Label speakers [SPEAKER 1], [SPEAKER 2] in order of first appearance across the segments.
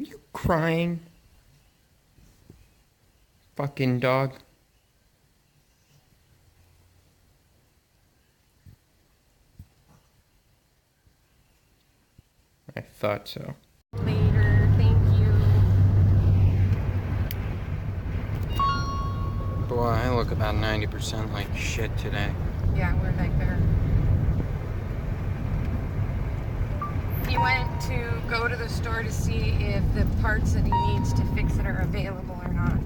[SPEAKER 1] Are you crying? Fucking dog. I thought so.
[SPEAKER 2] Later, thank you.
[SPEAKER 1] Boy, I look about 90% like shit today.
[SPEAKER 2] Yeah, we're back there. He went to go to the store to see if the parts that he needs to fix it are available or not.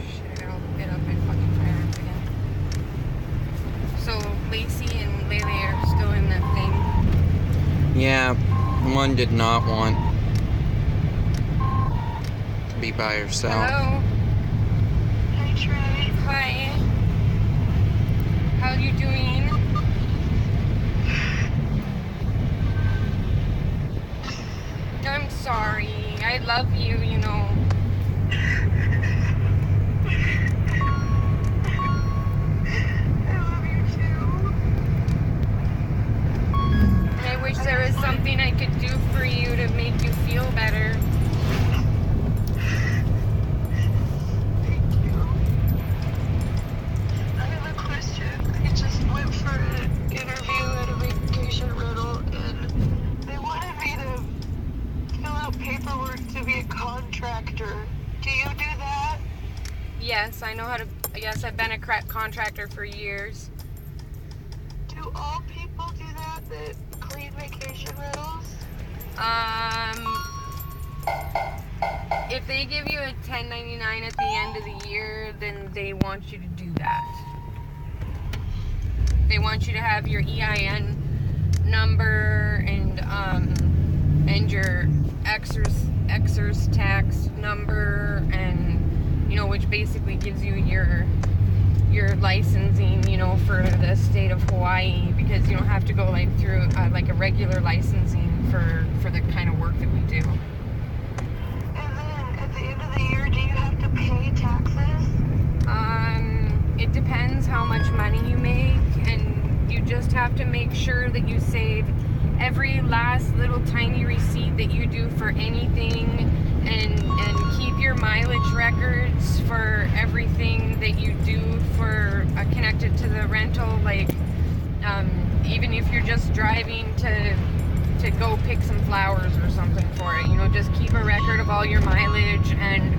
[SPEAKER 2] Shit, it'll be fucking tires again. So Lacey and Lele are still in the thing.
[SPEAKER 1] Yeah, one did not want to be by herself.
[SPEAKER 2] Hello.
[SPEAKER 3] Hi, Trey.
[SPEAKER 2] Hi. How you doing? I'm sorry. I love you, you know.
[SPEAKER 3] I love you too.
[SPEAKER 2] I wish there was something I could do for you to make you feel better.
[SPEAKER 3] Thank you. I have a question. I just went for an interview at a vacation rental, and they wanted me to fill out paperwork to be a contractor. Do you do that?
[SPEAKER 2] Yes, I know how to. Yes, I've been a contractor for years.
[SPEAKER 3] Do all people do that clean vacation rentals?
[SPEAKER 2] If they give you a 1099 at the end of the year, then they want you to do that. They want you to have your EIN number and your exer's tax number, and which basically gives you your licensing, for the state of Hawaii, because you don't have to go through like a regular licensing for the kind of work that we do.
[SPEAKER 3] And then at the end of the year, do you have to pay taxes?
[SPEAKER 2] It depends how much money you make, and you just have to make sure that you save every last little tiny receipt that you do for anything, and keep your mileage records for everything that you do for connected to the rental, even if you're just driving to go pick some flowers or something for it, just keep a record of all your mileage. And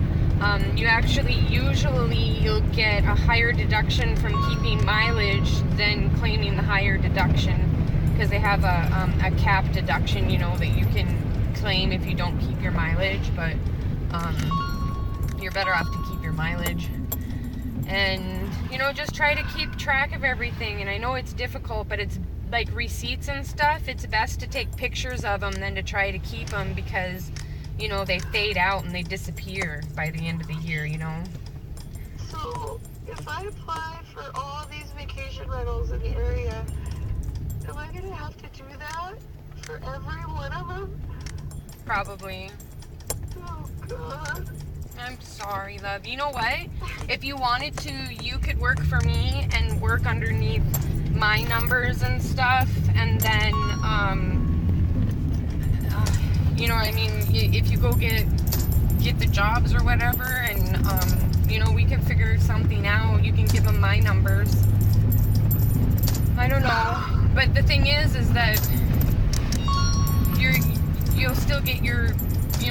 [SPEAKER 2] you'll get a higher deduction from keeping mileage than claiming the higher deduction, because they have a cap deduction, that you can claim if you don't keep your mileage, but you're better off to keep your mileage. And just try to keep track of everything. And I know it's difficult, but it's like receipts and stuff, it's best to take pictures of them than to try to keep them, because they fade out and they disappear by the end of the year.
[SPEAKER 3] So, if I apply for all these vacation rentals in the area, am I gonna have to do that for every one of them?
[SPEAKER 2] Probably.
[SPEAKER 3] Oh, God.
[SPEAKER 2] I'm sorry, love. You know what? If you wanted to, you could work for me and work underneath my numbers and stuff, and then, if you go get the jobs or whatever, and, we can figure something out. You can give them my numbers. I don't know. But the thing is that you'll still get your,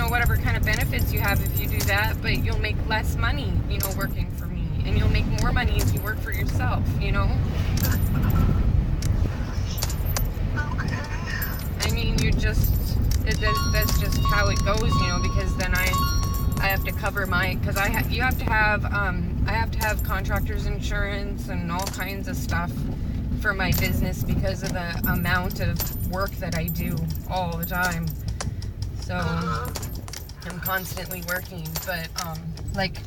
[SPEAKER 2] whatever kind of benefits you have if you do that, but you'll make less money, working for me. And you'll make more money if you work for yourself,
[SPEAKER 3] Okay.
[SPEAKER 2] I mean, that's just how it goes, because then I have to cover because I have to have contractor's insurance and all kinds of stuff for my business because of the amount of work that I do all the time. So I'm constantly working, but like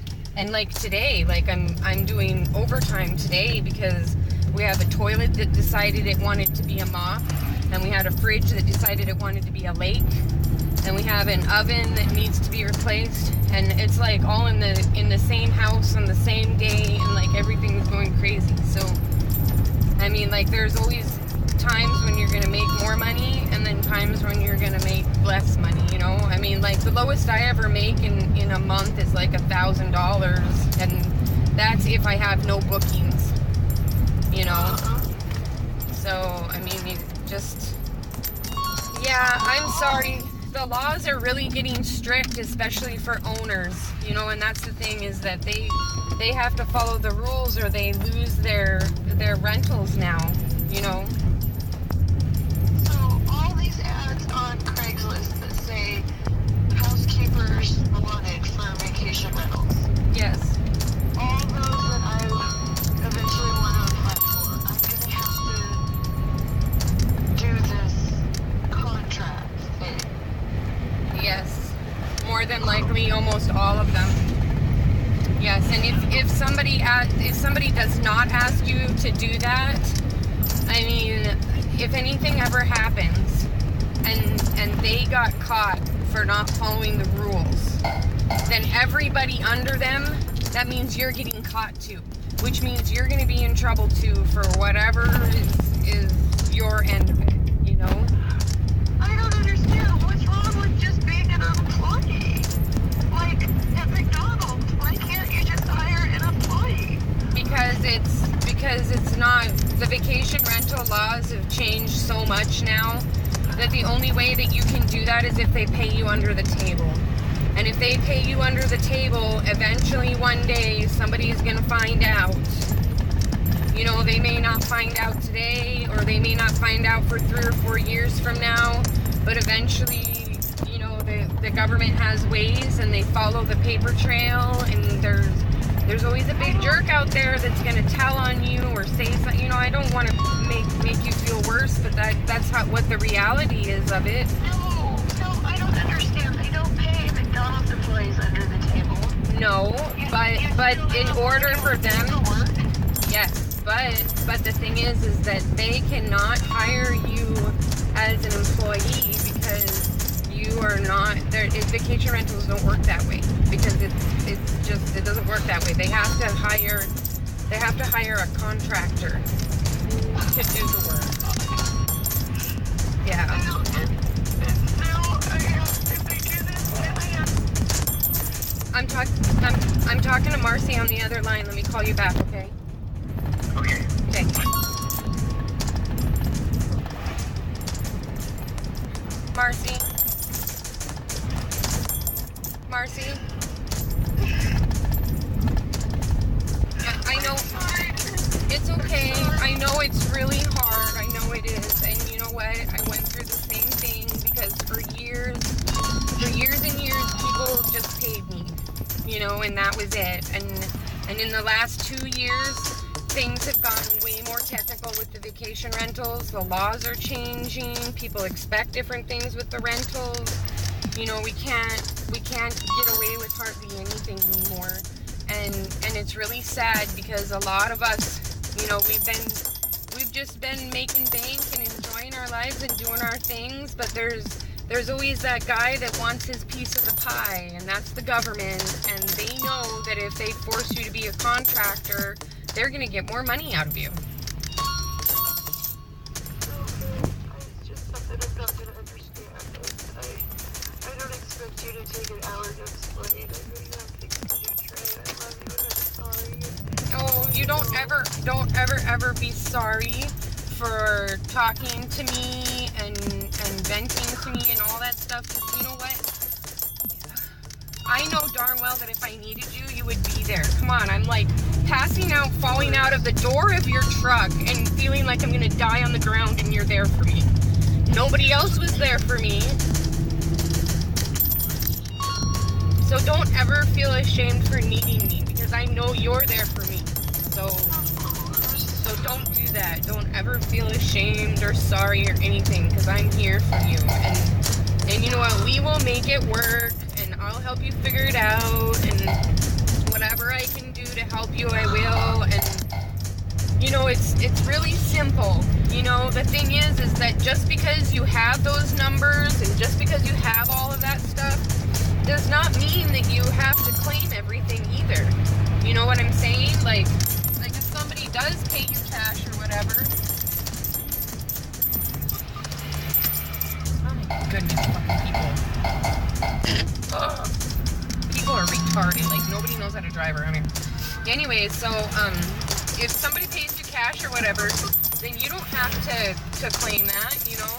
[SPEAKER 2] today, I'm doing overtime today because we have a toilet that decided it wanted to be a mop, and we had a fridge that decided it wanted to be a lake, and we have an oven that needs to be replaced, and it's like all in the same house on the same day, and like everything is going crazy. So I mean, like, there's always times when you're gonna make more money, and then times when you're gonna make less money, you know? I mean, like, the lowest I ever make in a month is like $1,000, and that's if I have no bookings, you know? So, I mean, you just, yeah, I'm sorry. The laws are really getting strict, especially for owners, you know, and that's the thing, is that they have to follow the rules or they lose their rentals now, you know.
[SPEAKER 3] So all these ads on Craigslist that say housekeepers wanted for vacation rentals.
[SPEAKER 2] Yes.
[SPEAKER 3] All those that I eventually want to apply for, I'm gonna have to do this contract thing.
[SPEAKER 2] Yes. More than likely, almost all of them. Yes, and if somebody does not ask you to do that, I mean, if anything ever happens, and they got caught for not following the rules, then everybody under them, that means you're getting caught too, which means you're going to be in trouble too for whatever is your end of it, you know?
[SPEAKER 3] I don't understand what's wrong with just being an employee. Like at McDonald's, why can't you just hire an employee?
[SPEAKER 2] Because it's not, the vacation rental laws have changed so much now that the only way that you can do that is if they pay you under the table. And if they pay you under the table, eventually one day somebody is going to find out. You know, they may not find out today, or they may not find out for 3 or 4 years from now, but eventually, you know, the government has ways, and they follow the paper trail, and there's always a big jerk out there that's going to tell on you or say something. You know, I don't want to make you feel worse, but that's what the reality is of it.
[SPEAKER 3] No, I don't understand. They don't pay McDonald's employees under the table.
[SPEAKER 2] No, but in order for them,
[SPEAKER 3] work.
[SPEAKER 2] yes, but the thing is that they cannot hire you as an employee because you are not. Vacation rentals don't work that way, because it doesn't work that way. They have to hire a contractor to do the work. Yeah. I'm talking to Marcy on the other line. Let me call you back, okay?
[SPEAKER 3] Okay.
[SPEAKER 2] Okay. Marcy? I know. It's okay. I know it's really hard. I know it is. And you know what? I went through the same thing, because for years and years, people just paid me, you know, and that was it. And in the last 2 years, things have gotten way more technical with the vacation rentals. The laws are changing. People expect different things with the rentals. You know, we can't get away with hardly anything anymore. And it's really sad, because a lot of us, you know, we've just been making bank and enjoying our lives and doing our things, but there's always that guy that wants his piece of the pie, and that's the government, and they know that if they force you to be a contractor, they're going to get more money out of you.
[SPEAKER 3] It's just something I'm not going to understand. I don't expect you to take an hour to explain. I know you have things to do, Trey. I love you, and I'm sorry.
[SPEAKER 2] Oh, you don't ever be sorry for talking to me and venting to me and all that stuff. 'Cause you know what? I know darn well that if I needed you, you would be there. Come on, I'm like passing out, falling out of the door of your truck and feeling like I'm gonna die on the ground, and you're there for me. Nobody else was there for me. So don't ever feel ashamed for needing me, because I know you're there for me. So don't do that. Don't ever feel ashamed or sorry or anything, because I'm here for you. And you know what? We will make it work, and I'll help you figure it out, and whatever I can do to help you, I will. And you know, it's really simple. You know, the thing is that just because you have those numbers and just because you have all of that stuff does not mean that you have to claim everything either. You know what I'm saying? Like if somebody does pay you cash or whatever. Oh my goodness, fucking people. Ugh. People are retarded. Like, nobody knows how to drive around here. Anyways, so, if somebody pays you cash or whatever, then you don't have to claim that, you know?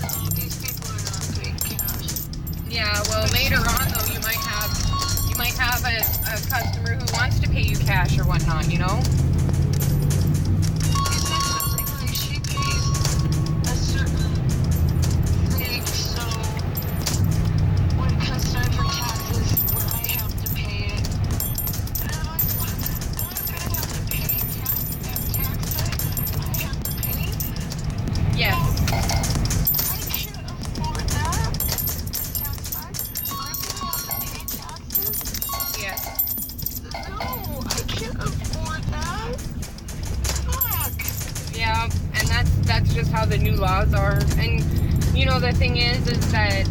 [SPEAKER 3] No, these people are not paying cash.
[SPEAKER 2] Yeah, well, later on, though, you might have a customer who wants to pay you cash or whatnot, you know?
[SPEAKER 3] Is there something like she pays a certain thing, so when it comes time for taxes, where I have to pay it, and I'm like, what? I'm gonna have to pay taxes that I have to pay?
[SPEAKER 2] Yes.
[SPEAKER 3] I can't afford that. Tax side, I'm gonna have to pay taxes?
[SPEAKER 2] Yes.
[SPEAKER 3] No, I can't afford that. Fuck.
[SPEAKER 2] Yeah, and that's just how the new laws are. And you know, the thing is that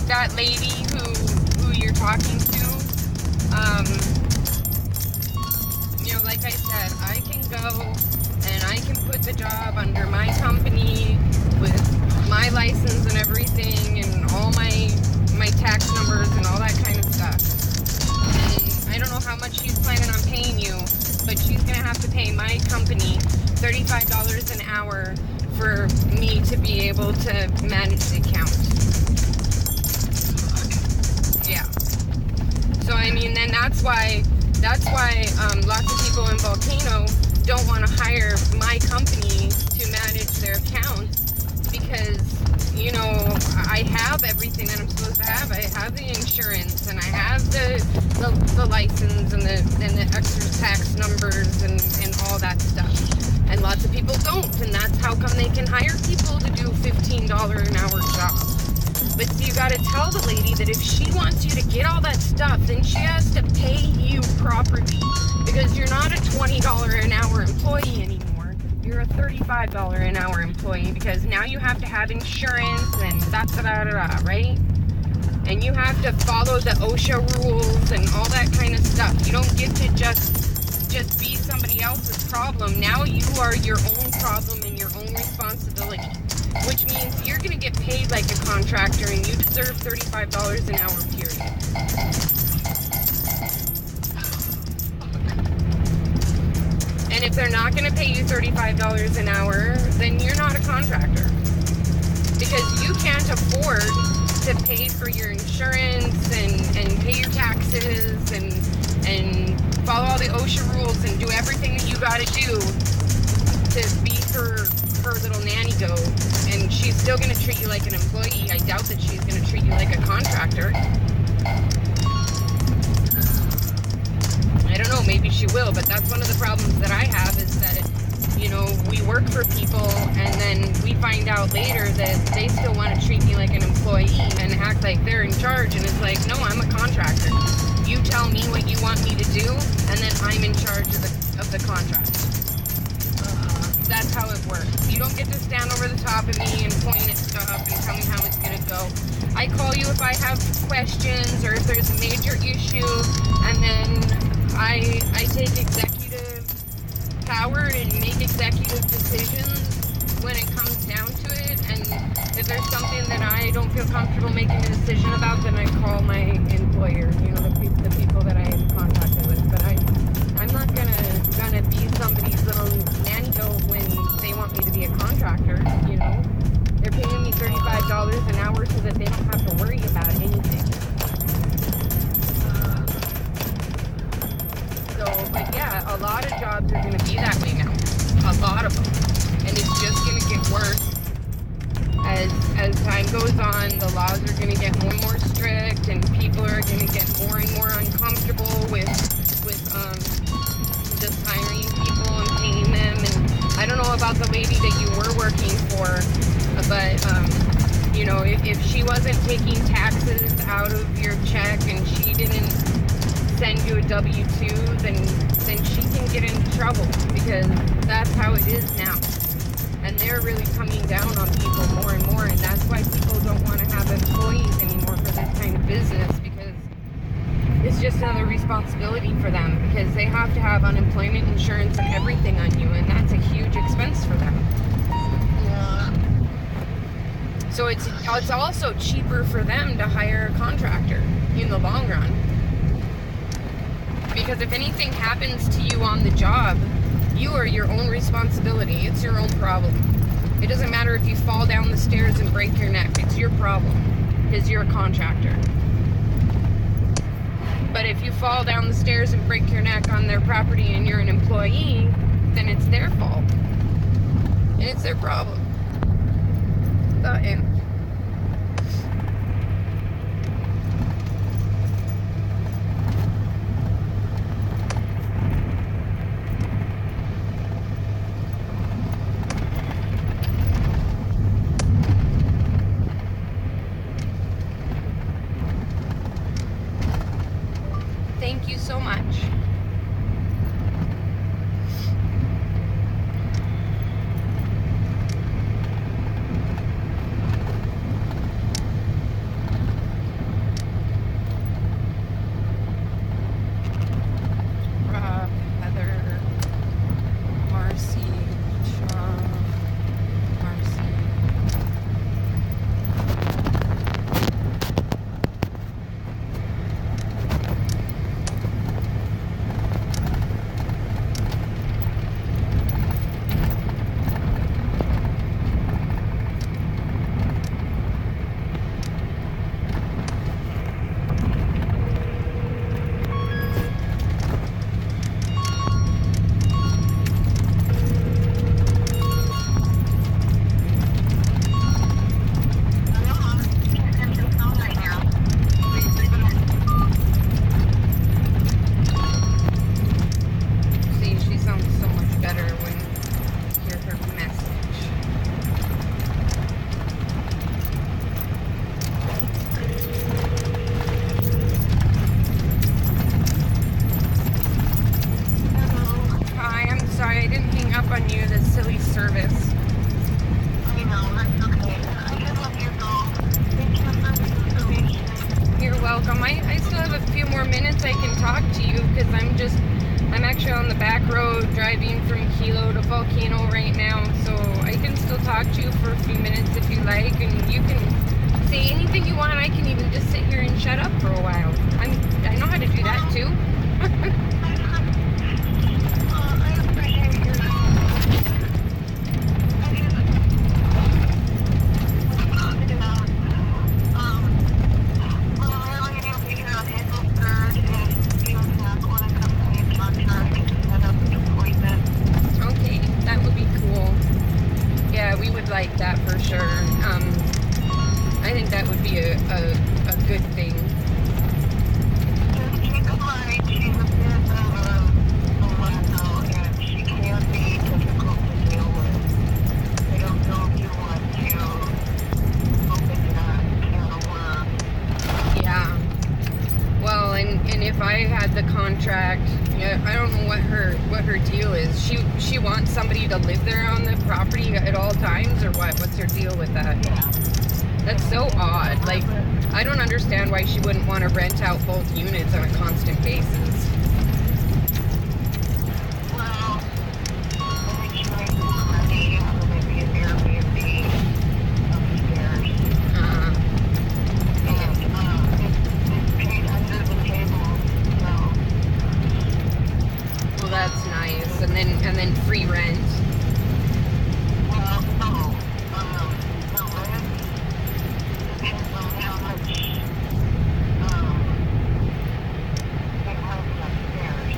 [SPEAKER 2] that lady who you're talking to, you know, like I said, I can go and I can put the job under my company with my license and everything and all my tax numbers and all that kind of stuff. And I don't know how much she's planning on paying you, but she's gonna have to pay my company $35 an hour for me to be able to manage the account. Yeah. So I mean, then that's why lots of people in Volcano don't want to hire my company to manage their accounts because, you know, I have everything that I'm supposed to have. I have the insurance and I have the license and the extra tax numbers and all that stuff. And lots of people don't, and that's how come they can hire people to do $15 an hour jobs. But see, you gotta tell the lady that if she wants you to get all that stuff, then she has to pay you properly. Because you're not a $20 an hour employee anymore. You're a $35 an hour employee because now you have to have insurance and da-da-da-da-da, right? And you have to follow the OSHA rules and all that kind of stuff. You don't get to just be somebody else's problem. Now you are your own problem and your own responsibility. Which means you're going to get paid like a contractor and you deserve $35 an hour, period. And if they're not going to pay you $35 an hour, then you're not a contractor. Because you can't afford to pay for your insurance and pay your taxes and follow all the OSHA rules and do everything that you got to do to be her little nanny go. And she's still going to treat you like an employee. I doubt that she's going to treat you like a contractor. I don't know, maybe she will, but that's one of the problems that I have is that, you know, we work for people and then we find out later that they still want to treat me like an employee and act like they're in charge, and it's like, no, I'm a contractor. You tell me what you want me to do, and then I'm in charge of the contract. That's how it works. You don't get to stand over the top of me and point at stuff and tell me how it's going to go. I call you if I have questions or if there's a major issue, and then I take executive power and make executive decisions when it comes down to it. And if there's something that I don't feel comfortable making a decision about, then I call my employer, you know, the people that I am contracted with. But I'm not gonna be somebody's little nanny goat when they want me to be a contractor, you know. They're paying me $35 an hour so that they don't have to worry about anything. But yeah, a lot of jobs are going to be that way now. A lot of them. And it's just going to get worse. As time goes on, the laws are going to get more and more strict, and people are going to get more and more uncomfortable with just hiring people and paying them. And I don't know about the lady that you were working for, but you know, if she wasn't taking taxes out of your check and she didn't send you a W-2, then she can get into trouble, because that's how it is now. And they're really coming down on people more and more, and that's why people don't want to have employees anymore for this kind of business, because it's just another responsibility for them, because they have to have unemployment insurance and everything on you, and that's a huge expense for them.
[SPEAKER 3] Yeah.
[SPEAKER 2] So it's also cheaper for them to hire a contractor in the long run. Because if anything happens to you on the job, you are your own responsibility. It's your own problem. It doesn't matter if you fall down the stairs and break your neck. It's your problem, because you're a contractor. But if you fall down the stairs and break your neck on their property and you're an employee, then it's their fault. And it's their problem. And thank you so much. Heather, Marcy, Shaw, Marcy. See, she sounds so much better when you hear her message. Hi, I'm sorry I didn't hang up on you. The silly service.
[SPEAKER 3] I know, that's okay. I can let you go. Thank you for the information.
[SPEAKER 2] You're welcome. I still have a few more minutes I can talk to you, because I'm actually on the back road driving from Kilo to Volcano right now, so I can still talk to you for a few minutes if you like, and you can say anything you want. I can even just sit here and shut up for a while. I know how to do that too.
[SPEAKER 3] I appreciate your
[SPEAKER 2] Okay, that would be cool. Yeah, we would like that for sure. I think that would be a good thing.
[SPEAKER 3] Just keep in mind, she's a bit of a wacko, and she can be difficult to deal with. I don't know if you want to open that can of worms.
[SPEAKER 2] Yeah. Well, and if I had the contract, yeah, I don't know what her deal is. She wants somebody to live there on the property at all times, or what? What's her deal with that?
[SPEAKER 3] Yeah.
[SPEAKER 2] That's so odd. Like, I don't understand why she wouldn't want to rent out both units on a constant basis.
[SPEAKER 3] Well, I think she makes more money out of maybe an Airbnb upstairs. It's paid under the table, so.
[SPEAKER 2] Well, that's nice. And then free rent.
[SPEAKER 3] Well, no. The rent depends on how much they rent upstairs.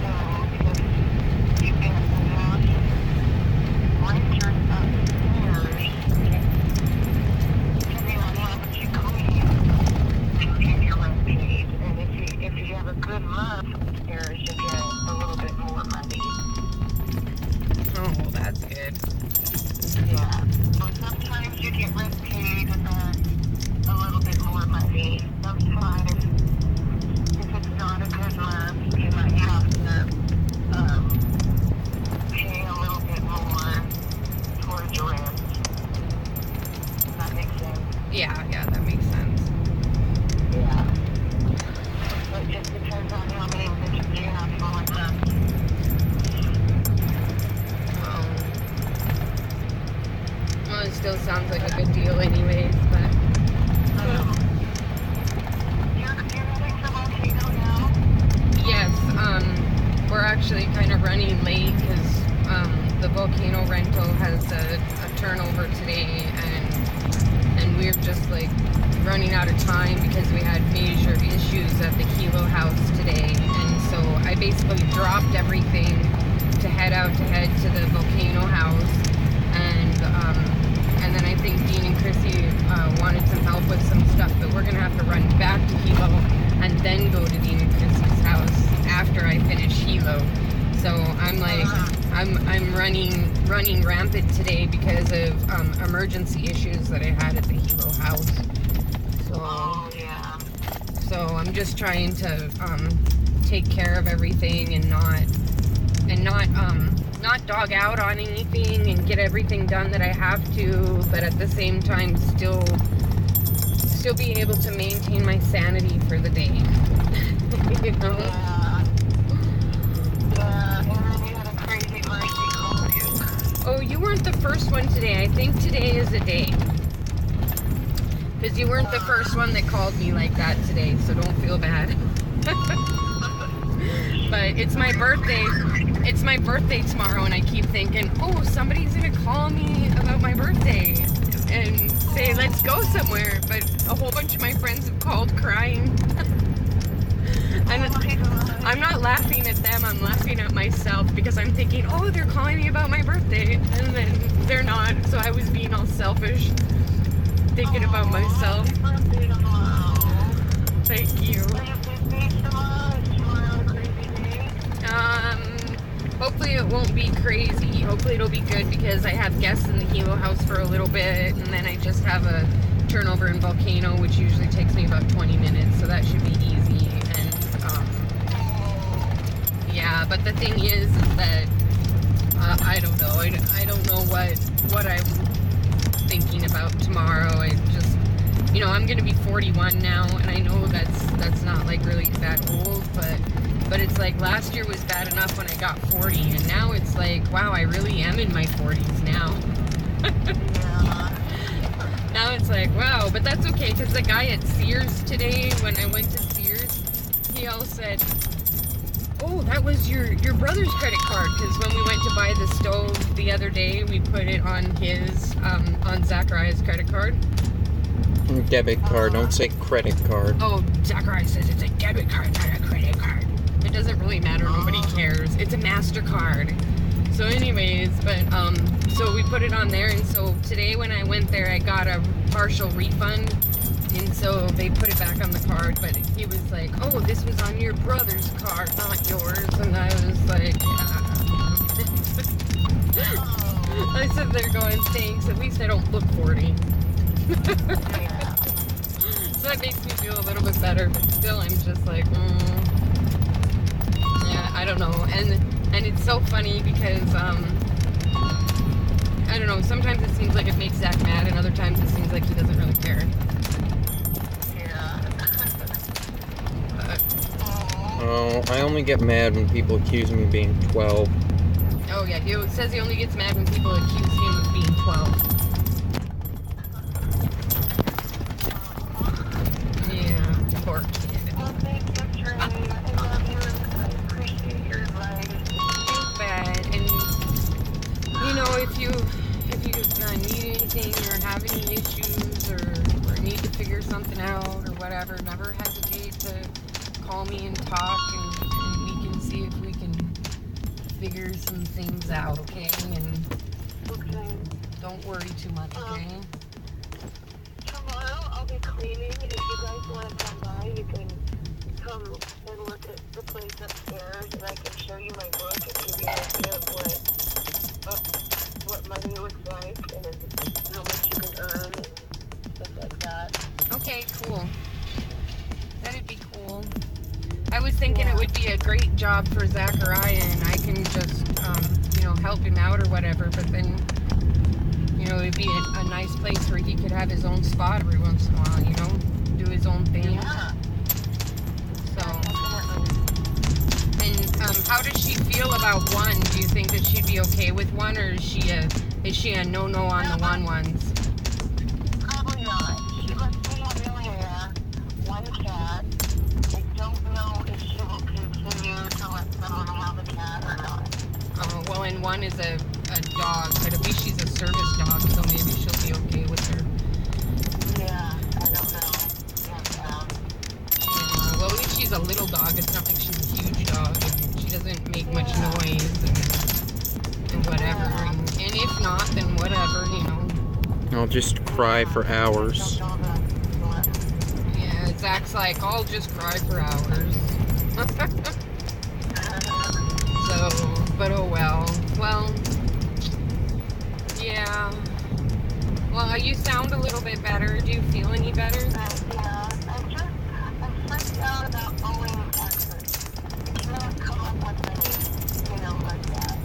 [SPEAKER 3] So, because you get enough renters upstairs, depending on how much you clean, you get your rent paid. And if you have a good month upstairs, you get a little bit more money.
[SPEAKER 2] Oh, well, that's good.
[SPEAKER 3] Yeah. So sometimes you get rent paid and then a little bit more money. Sometimes
[SPEAKER 2] still sounds like a good deal anyways, but...
[SPEAKER 3] You're heading to Volcano now?
[SPEAKER 2] Yes, we're actually kind of running late because the Volcano rental has a turnover today, and we're just like running out of time because we had major issues at the Hilo house today, and so I basically dropped everything to head to the Volcano house, and then I think Dean and Chrissy wanted some help with some stuff, but we're gonna have to run back to Hilo and then go to Dean and Chrissy's house after I finish Hilo. So I'm like, I'm running rampant today because of emergency issues that I had at the Hilo house. So,
[SPEAKER 3] Oh, yeah.
[SPEAKER 2] so I'm just trying to take care of everything and not dog out on anything and get everything done that I have to, but at the same time still be able to maintain my sanity for the day. You know?
[SPEAKER 3] Yeah. Yeah, and then you had a crazy Mikey call you.
[SPEAKER 2] Oh, you weren't the first one today. I think today is a day. Because you weren't the first one that called me like that today, so don't feel bad. But it's my birthday. It's my birthday tomorrow, and I keep thinking, oh, somebody's gonna call me about my birthday and say, let's go somewhere. But a whole bunch of my friends have called crying. And I'm not laughing at them, I'm laughing at myself because I'm thinking, oh, they're calling me about my birthday. And then they're not, so I was being all selfish, thinking about myself. Thank you. Hopefully it won't be crazy. Hopefully it'll be good because I have guests in the Hilo house for a little bit, and then I just have a turnover in Volcano, which usually takes me about 20 minutes, so that should be easy. And yeah, but the thing is that I don't know. I don't know what I'm thinking about tomorrow. I just, you know, I'm gonna be 41 now, and I know that's not like really that old, but it's like last year was bad enough when I got 40, and now it's like, wow, I really am in my 40s now. Now it's like, wow, but that's okay, because the guy at Sears today, when I went to Sears, he all said, oh, that was your brother's credit card, because when we went to buy the stove the other day, we put it on his, on Zachariah's credit card.
[SPEAKER 1] Debit card, don't say credit card.
[SPEAKER 2] Oh, Zachariah says it's a debit card, not a credit card. It doesn't really matter, nobody cares. It's a MasterCard. So anyways, but, so we put it on there, and so today when I went there, I got a partial refund, and so they put it back on the card, but he was like, oh, this was on your brother's card, not yours, and I was like, yeah. I said they're going, thanks, at least I don't look 40. So that makes me feel a little bit better, but still I'm just like, yeah, I don't know. And it's so funny because I don't know, sometimes it seems like it makes Zach mad, and other times it seems like he doesn't really care.
[SPEAKER 1] Oh, I only get mad when people accuse me of being 12.
[SPEAKER 2] Oh yeah, he says he only gets mad when people accuse him of being 12. Yeah, poor kid.
[SPEAKER 3] Well, thanks for trying. I love you and I appreciate your advice.
[SPEAKER 2] Too bad. And you know, if you need anything or have any issues or need to figure something out or whatever, never hesitate to call me and talk, and we can see if we can figure some things out, okay? And don't worry too much, okay?
[SPEAKER 3] Tomorrow I'll be cleaning. If you guys want to come by, you can come and look at the place upstairs, and I can show you my book and give you an idea of what money looks like and how much you can earn and stuff like that.
[SPEAKER 2] Okay, cool. That'd be cool. I was thinking it would be a great job for Zachariah, and I can just, you know, help him out or whatever, but then, you know, it'd be a nice place where he could have his own spot every once in a while, you know, do his own thing.
[SPEAKER 3] Yeah.
[SPEAKER 2] So, and how does she feel about one? Do you think that she'd be okay with one, or is she a no-no on the one ones? and one is a dog, but at least she's a service dog, so maybe she'll be okay with her.
[SPEAKER 3] Yeah, I don't know. Yeah.
[SPEAKER 2] Well, at least she's a little dog. It's not like she's a huge dog, and she doesn't make much noise and whatever. And if not, then whatever, you know.
[SPEAKER 1] I'll just cry for hours.
[SPEAKER 2] Yeah, Zach's like, I'll just cry for hours. So, but oh well. Well, yeah. Well, you sound a little bit better. Do you feel any better?
[SPEAKER 3] Yeah, I'm freaked out about owing taxes. I cannot come up with any, like that.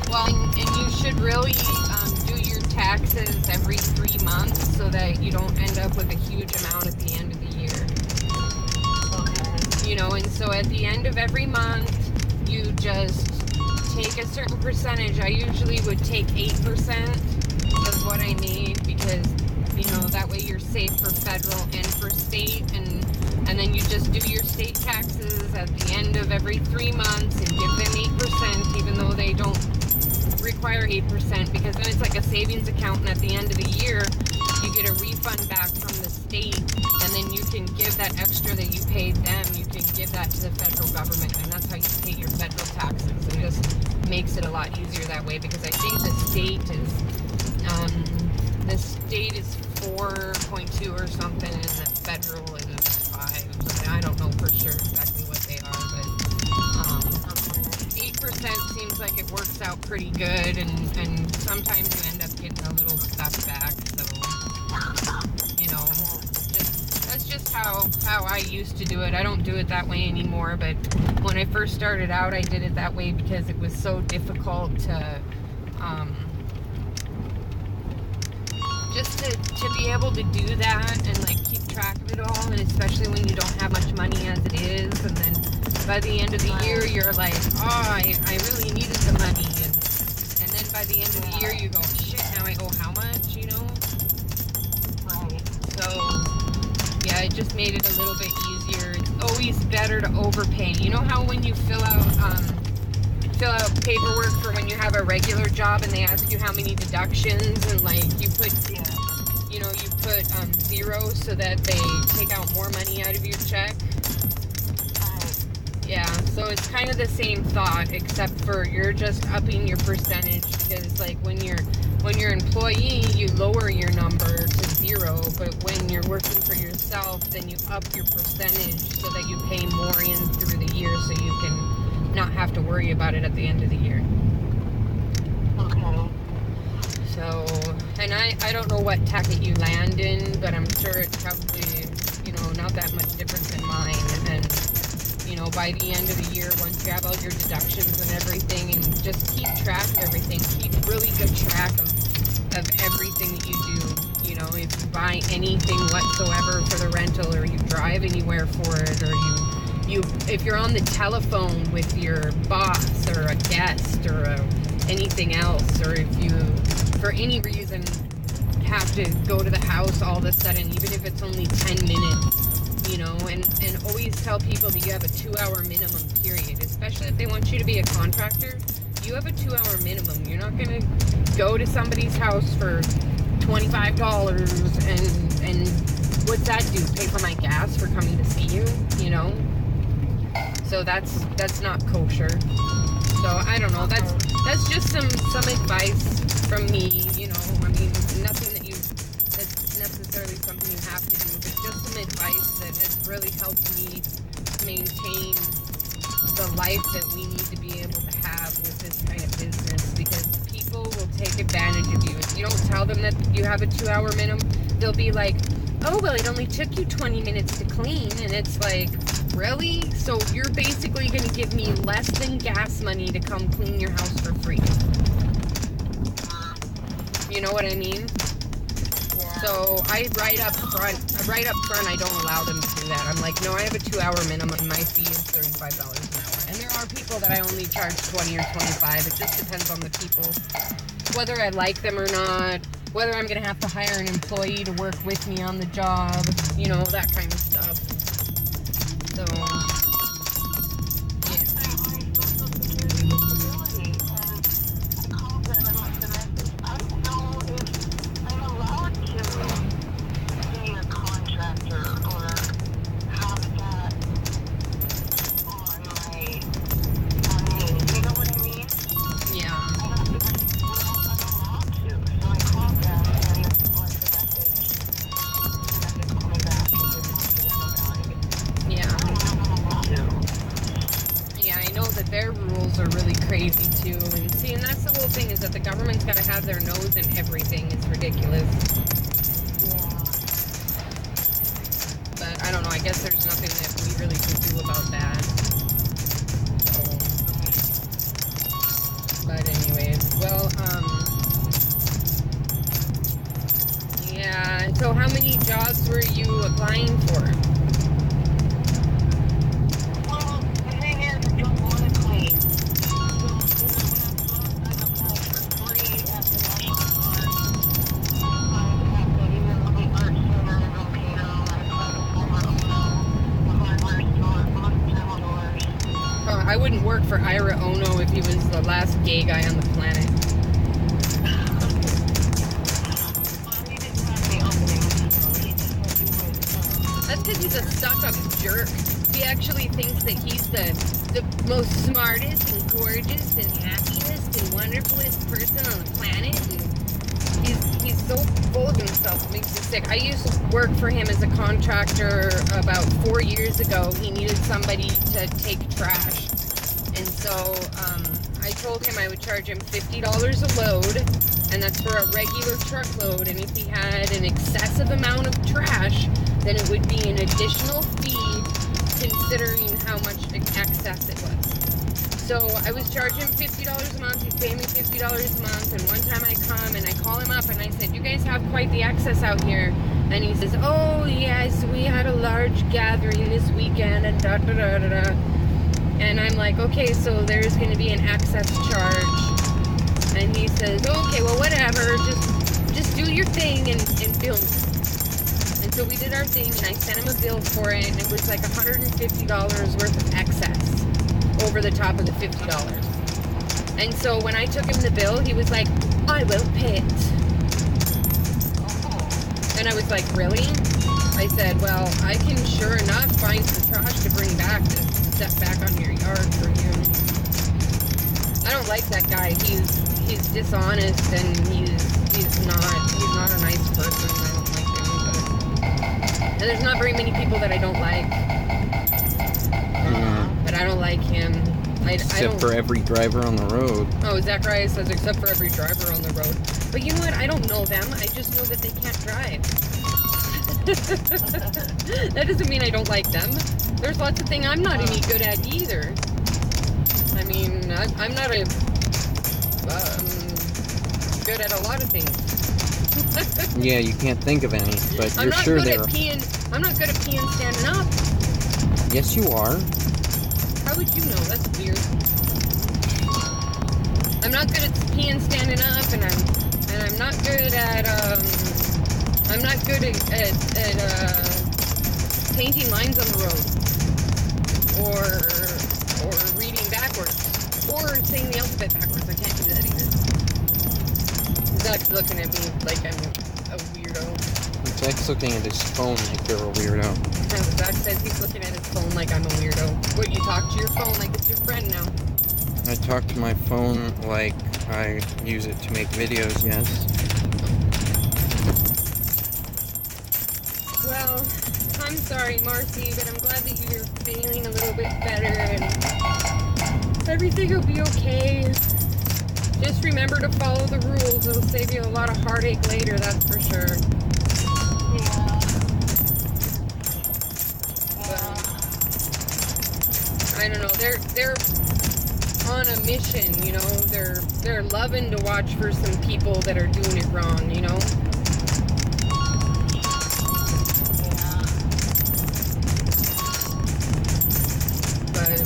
[SPEAKER 2] Well, and you should really do your taxes every 3 months so that you don't end up with a huge amount at the end of the year.
[SPEAKER 3] Okay.
[SPEAKER 2] And so at the end of every month, you just take a certain percentage. I usually would take 8% of what I made because, that way you're safe for federal and for state. And then you just do your state taxes at the end of every 3 months and give them 8%, even though they don't require 8%, because then it's like a savings account, and at the end of the year you get a refund back from the state, and then you can give that extra that you paid them, you can give that to the federal government, and that's how you pay your federal taxes. It just makes it a lot easier that way, because I think the state is 4.2 or something, and the federal is 5. I don't know for sure exactly what they are, but 8% seems like it works out pretty good, and sometimes you end up getting a little stuff back. So, that's just how I used to do it. I don't do it that way anymore, but when I first started out, I did it that way because it was so difficult to just to be able to do that and like keep track of it all, and especially when you don't have much money as it is, and then by the end of the year you're like, oh, I really needed the money, and then by the end of the year you go, shit, now I owe how much,
[SPEAKER 3] Right.
[SPEAKER 2] So yeah, it just made it a little bit easier. It's always better to overpay. You know how when you fill out paperwork for when you have a regular job and they ask you how many deductions, and like you put 0 so that they take out more money out of your check. Yeah, so it's kind of the same thought, except for you're just upping your percentage, because like when you're employee, you lower your number to 0, but when you're working for yourself, then you up your percentage so that you pay more in through the year, so you can not have to worry about it at the end of the year.
[SPEAKER 3] Okay.
[SPEAKER 2] So, and I don't know what tacket you land in, but I'm sure it's probably, not that much different than mine. And, by the end of the year, once you have all your deductions and everything, and just keep track of everything, keep really good track of everything that you do. If you buy anything whatsoever for the rental, or you drive anywhere for it, or if you're on the telephone with your boss or a guest or anything else, or if you, for any reason, have to go to the house all of a sudden, even if it's only 10 minutes, and always tell people that you have a 2-hour minimum period, especially if they want you to be a contractor. You have a 2-hour minimum. You're not going to go to somebody's house for $25 and what's that do? Pay for my gas for coming to see you, So that's not kosher. So I don't know. That's just some advice from me. Nothing that's necessarily something you have to do, but just some advice that has really helped me maintain the life that we need to be able to have with this kind of business, because people will take advantage of you. If you don't tell them that you have a 2-hour minimum, they'll be like, oh, well, it only took you 20 minutes to clean, and it's like, really? So you're basically going to give me less than gas money to come clean your house for free. You know what I mean?
[SPEAKER 3] Yeah.
[SPEAKER 2] So right up front, I don't allow them to do that. I'm like, no, I have a 2-hour minimum, and my fee is $35 an hour. And there are people that I only charge 20 or 25. It just depends on the people, whether I like them or not, whether I'm going to have to hire an employee to work with me on the job, that kind of stuff. So, yeah. really crazy too. And see, and that's the whole thing, is that the government's got to have their nose in everything. It's ridiculous. But I don't know, I guess there's nothing that we really can do about that. So, but anyways, well, yeah, so how many jobs were you applying for?
[SPEAKER 3] Well, the thing is, I don't want to clean. So, I've applied for 3 at the National Park. I applied at even the art center in Volcano. I applied for the hardware store, most metal doors.
[SPEAKER 2] I wouldn't work for Ira Ono if he was the last gay guy on the planet.
[SPEAKER 3] Well, he didn't have any openings, so he just said he would.
[SPEAKER 2] That's because he's a stuck-up jerk. He actually thinks that he's the most smartest and gorgeous and happiest and wonderfulest person on the planet. And he's so full of himself, it makes me sick. I used to work for him as a contractor about 4 years ago. He needed somebody to take trash. And so I told him I would charge him $50 a load, and that's for a regular truckload. And if he had an excessive amount of trash, then it would be an additional fee considering how much excess it was. So I was charging him $50 a month, he'd pay me $50 a month, and one time I come and I call him up and I said, you guys have quite the excess out here. And he says, oh yes, we had a large gathering this weekend and da da da da da. And I'm like, okay, so there's going to be an excess charge. And he says, okay, well whatever, just do your thing and bill me. And so we did our thing, and I sent him a bill for it, and it was like $150 worth of excess over the top of the $50. And so when I took him the bill, he was like, I will pay it. And I was like, really? I said, well, I can sure enough find some trash to bring back to set back on your yard for you. I don't like that guy. He's dishonest, and he's not a nice person. I don't like him. And there's not very many people that I don't like. But I don't like him.
[SPEAKER 1] Except for every driver on the road.
[SPEAKER 2] Oh, Zachariah says except for every driver on the road. But you know what? I don't know them. I just know that they can't drive. That doesn't mean I don't like them. There's lots of things I'm not any good at either. I mean, I'm not good at a lot of things.
[SPEAKER 1] Yeah, you can't think of any, but you're sure they're...
[SPEAKER 2] I'm not good at peeing standing up.
[SPEAKER 1] Yes, you are.
[SPEAKER 2] How would you know? That's weird. I'm not good at peeing standing up, and I'm not good at painting lines on the road, or reading backwards, or saying the alphabet backwards. I can't do that either. Zach's looking at me like I'm a weirdo.
[SPEAKER 1] Zach's looking at his phone like you're a weirdo.
[SPEAKER 2] Zach says he's looking at his phone like I'm a weirdo. What, you talk to your phone like it's your friend now?
[SPEAKER 1] I talk to my phone like I use it to make videos, yes.
[SPEAKER 2] Well, I'm sorry, Marcy, but I'm glad that you're feeling a little bit better and everything will be okay. Just remember to follow the rules. It'll save you a lot of heartache later, that's for sure.
[SPEAKER 3] Yeah.
[SPEAKER 2] I don't know. They're on a mission, you know. They're loving to watch for some people that are doing it wrong, you know. But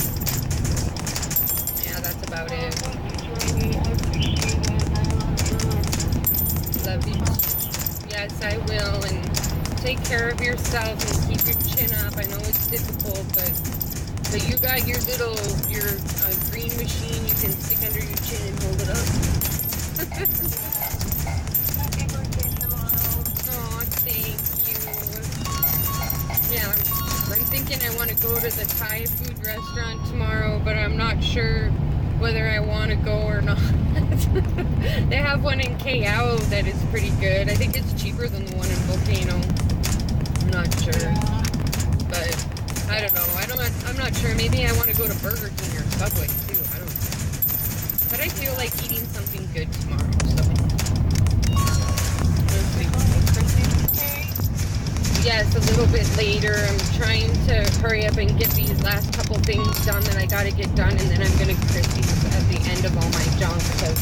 [SPEAKER 2] yeah, that's about it. Love you. Yes, I will. And take care of yourself and keep your chin up. I know it's difficult, but you got your green machine you can stick under your chin and hold it up.
[SPEAKER 3] Happy birthday tomorrow.
[SPEAKER 2] Oh, thank you. Yeah, I'm thinking I want to go to the Thai food restaurant tomorrow, but I'm not sure whether I want to go or not. They have one in Kayao that is pretty good. I think it's cheaper than the one in Volcano. I'm not sure. But I don't know. I'm not sure. Maybe I want to go to Burger King or Subway too. I don't know. But I feel like eating something good tomorrow, so. We'll see. Yes, a little bit later. I'm trying to hurry up and get these last couple things done that I gotta get done, and then I'm gonna Christie's at the end of all my junk, because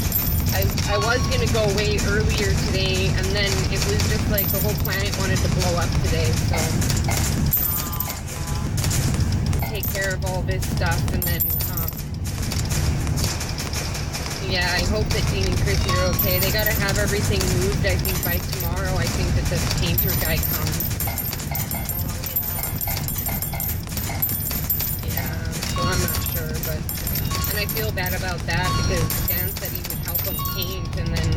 [SPEAKER 2] I was gonna go away earlier today, and then it was just like the whole planet wanted to blow up today, so take care of all this stuff, and then yeah, I hope that Dean and Chrissy are okay. They gotta have everything moved, I think, by tomorrow. I think that the painter guy comes. I'm not sure, but, and I feel bad about that because Dan said he would help him paint, and then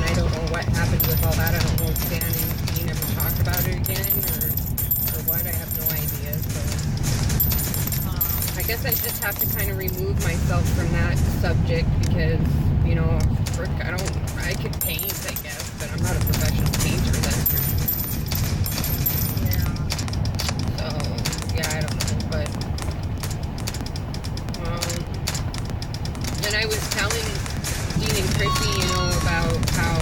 [SPEAKER 2] I don't know what happened with all that. I don't know if Dan and Dean ever talked about it again, or what. I have no idea, so, I guess I just have to kind of remove myself from that subject because, you know, frick, I could paint, I guess, but I'm not a professional painter, that's for sure. Yeah, I don't know, but, and I was telling Dean and Chrissy, you know, about how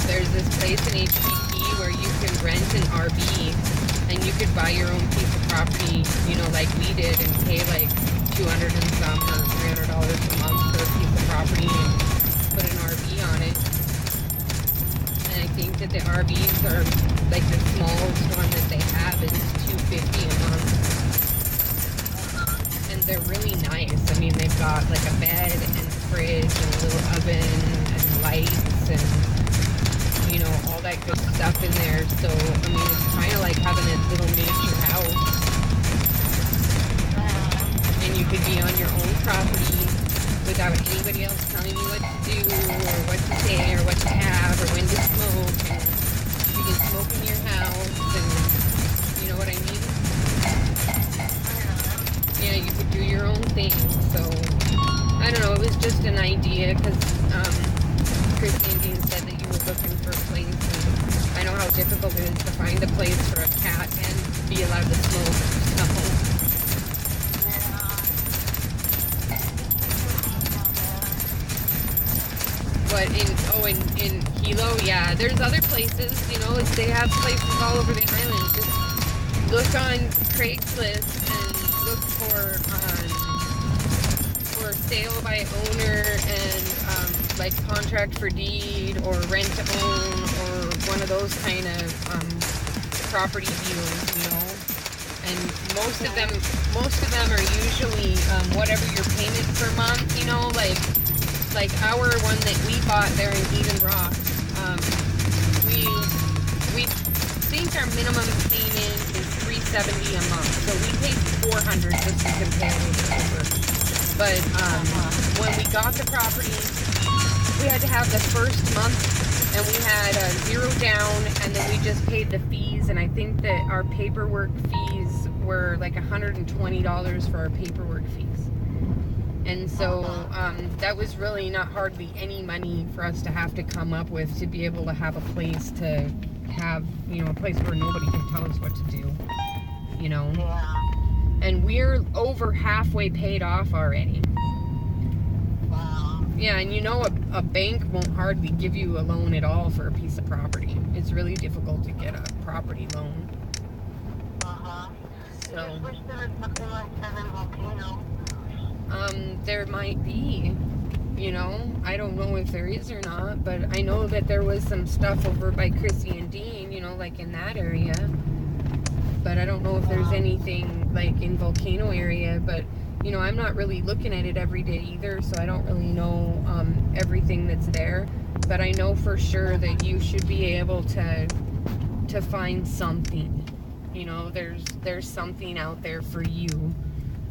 [SPEAKER 2] there's this place in HPP where you can rent an RV, and you could buy your own piece of property, you know, like we did, and pay like $200 and some or $300 a month for a piece of property, and put an RV on it. And I think that the RVs are, like the smallest one that they have is $250 a month. They're really nice. I mean, they've got like a bed and a fridge and a little oven and lights and, you know, all that good stuff in there. So, I mean, it's kind of like having a little miniature house. And you could be on your own property without anybody else telling you what to do or what to say or what to have or when to smoke. And you can smoke in your house and, you know what I mean? Yeah, you could do your own thing, so, I don't know, it was just an idea, because, Christy and Dean said that you were looking for a place, and I know how difficult it is to find a place for a cat and be allowed to smoke, But in Hilo, yeah, there's other places, you know, they have places all over the island. Just look on Craigslist and look for sale by owner and like contract for deed or rent to own or one of those kind of property deals, you know. And most of them are usually whatever your payment per month, you know, like our one that we bought there in Eden Rock. We think our minimum payment is $370 a month, so we paid $400 just to compare it over. But when we got the property, we had to have the first month, and we had zero down, and then we just paid the fees. And I think that our paperwork fees were like $120 for our paperwork fees. And so that was really not hardly any money for us to have to come up with to be able to have a place to have, you know, a place where nobody can tell us what to do, you know.
[SPEAKER 3] Yeah.
[SPEAKER 2] And we're over halfway paid off already.
[SPEAKER 3] Wow.
[SPEAKER 2] Yeah, and you know a bank won't hardly give you a loan at all for a piece of property. It's really difficult to get a property loan.
[SPEAKER 3] Uh-huh.
[SPEAKER 2] So,
[SPEAKER 3] I just wish there was something like that in Volcano.
[SPEAKER 2] there might be, you know, I don't know if there is or not, but I know that there was some stuff over by Chrissy and Dean, you know, like in that area. But I don't know if there's anything like in Volcano area, but you know, I'm not really looking at it every day either, so I don't really know everything that's there. But I know for sure that you should be able to find something. You know, there's something out there for you,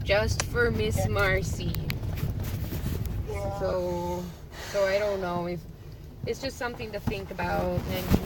[SPEAKER 2] just for Miss Marcy. So I don't know if it's just something to think about, and